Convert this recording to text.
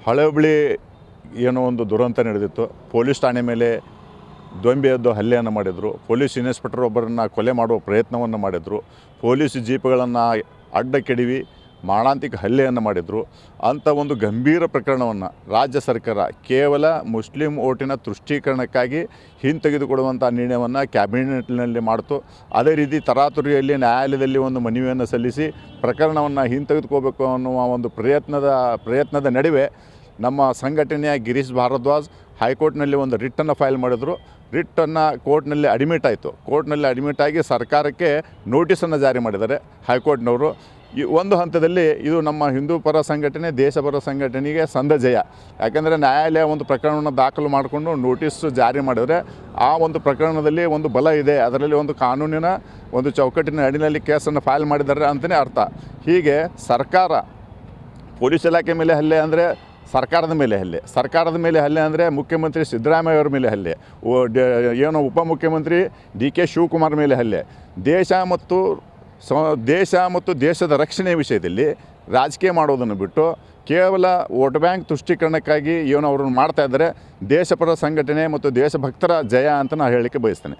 ಹಳೆಬಳಿ ಏನೋ ಒಂದು ದುರಂತ ನಡೆದಿತ್ತು. ಪೊಲೀಸ್ ಠಾಣೆ ಮೇಲೆ ದೊಂಬೆಯದ್ದು ಹಲ್ಲೆಯನ್ನು ಮಾಡಿದರು. ಪೊಲೀಸ್ ಇನ್ಸ್ಪೆಕ್ಟರ್ ಒಬ್ಬರನ್ನು ಕೊಲೆ ಮಾಡುವ ಪ್ರಯತ್ನವನ್ನು ಮಾಡಿದರು. ಪೊಲೀಸ್ ಜೀಪ್ಗಳನ್ನು ಅಡ್ಡ ಕೆಡವಿ ಮಾರಣಾಂತಿಕ ಹಲ್ಲೆಯನ್ನು ಮಾಡಿದರು. ಅಂಥ ಒಂದು ಗಂಭೀರ ಪ್ರಕರಣವನ್ನು ರಾಜ್ಯ ಸರ್ಕಾರ ಕೇವಲ ಮುಸ್ಲಿಂ ಓಟಿನ ತುಷ್ಟೀಕರಣಕ್ಕಾಗಿ ಹಿಂತೆಗೆದುಕೊಡುವಂಥ ನಿರ್ಣಯವನ್ನು ಕ್ಯಾಬಿನೆಟ್ನಲ್ಲಿ ಮಾಡಿತು. ಅದೇ ರೀತಿ ತರಾತುರಿಯಲ್ಲಿ ನ್ಯಾಯಾಲಯದಲ್ಲಿ ಒಂದು ಮನವಿಯನ್ನು ಸಲ್ಲಿಸಿ ಪ್ರಕರಣವನ್ನು ಹಿಂತೆಗೆದುಕೋಬೇಕು ಅನ್ನುವ ಒಂದು ಪ್ರಯತ್ನದ ನಡುವೆ ನಮ್ಮ ಸಂಘಟನೆಯ ಗಿರೀಶ್ ಭಾರದ್ವಾಜ್ ಹೈಕೋರ್ಟ್ನಲ್ಲಿ ಒಂದು ರಿಟ್ಟನ್ನು ಫೈಲ್ ಮಾಡಿದರು. ರಿಟ್ಟನ್ನು ಕೋರ್ಟ್ನಲ್ಲಿ ಅಡ್ಮಿಟ್ ಆಯಿತು. ಕೋರ್ಟ್ನಲ್ಲಿ ಅಡ್ಮಿಟ್ ಆಗಿ ಸರ್ಕಾರಕ್ಕೆ ನೋಟಿಸನ್ನು ಜಾರಿ ಮಾಡಿದ್ದಾರೆ ಹೈಕೋರ್ಟ್ನವರು. ಈ ಒಂದು ಹಂತದಲ್ಲಿ ಇದು ನಮ್ಮ ಹಿಂದೂ ಪರ ಸಂಘಟನೆ, ದೇಶಪರ ಸಂಘಟನೆಗೆ ಸಂದ ಜಯ. ಯಾಕೆಂದರೆ ನ್ಯಾಯಾಲಯ ಒಂದು ಪ್ರಕರಣವನ್ನು ದಾಖಲು ಮಾಡಿಕೊಂಡು ನೋಟಿಸ್ ಜಾರಿ ಮಾಡಿದರೆ ಆ ಒಂದು ಪ್ರಕರಣದಲ್ಲಿ ಒಂದು ಬಲ ಇದೆ, ಅದರಲ್ಲಿ ಒಂದು ಕಾನೂನಿನ ಒಂದು ಚೌಕಟ್ಟಿನ ಅಡಿಯಲ್ಲಿ ಕೇಸನ್ನು ಫೈಲ್ ಮಾಡಿದ್ದಾರೆ ಅಂತಲೇ ಅರ್ಥ. ಹೀಗೆ ಸರ್ಕಾರ ಪೊಲೀಸ್ ಇಲಾಖೆ ಮೇಲೆ ಹಲ್ಲೆ ಅಂದರೆ ಸರ್ಕಾರದ ಮೇಲೆ ಹಲ್ಲೆ ಅಂದರೆ ಮುಖ್ಯಮಂತ್ರಿ ಸಿದ್ದರಾಮಯ್ಯ ಅವರ ಮೇಲೆ ಹಲ್ಲೆ, ಏನೋ ಉಪಮುಖ್ಯಮಂತ್ರಿ ಡಿ ಕೆ ಶಿವಕುಮಾರ್ ಮೇಲೆ ಹಲ್ಲೆ. ದೇಶ ಮತ್ತು ದೇಶದ ರಕ್ಷಣೆ ವಿಷಯದಲ್ಲಿ ರಾಜಕೀಯ ಮಾಡೋದನ್ನು ಬಿಟ್ಟು ಕೇವಲ ವೋಟ್ ಬ್ಯಾಂಕ್ ತುಷ್ಟೀಕರಣಕ್ಕಾಗಿ ಏನೋ ಅವ್ರನ್ನ ಮಾಡ್ತಾಯಿದ್ದಾರೆ. ದೇಶಪರ ಸಂಘಟನೆ ಮತ್ತು ದೇಶಭಕ್ತರ ಜಯ ಅಂತ ನಾನು ಹೇಳಲಿಕ್ಕೆ ಬಯಸ್ತೇನೆ.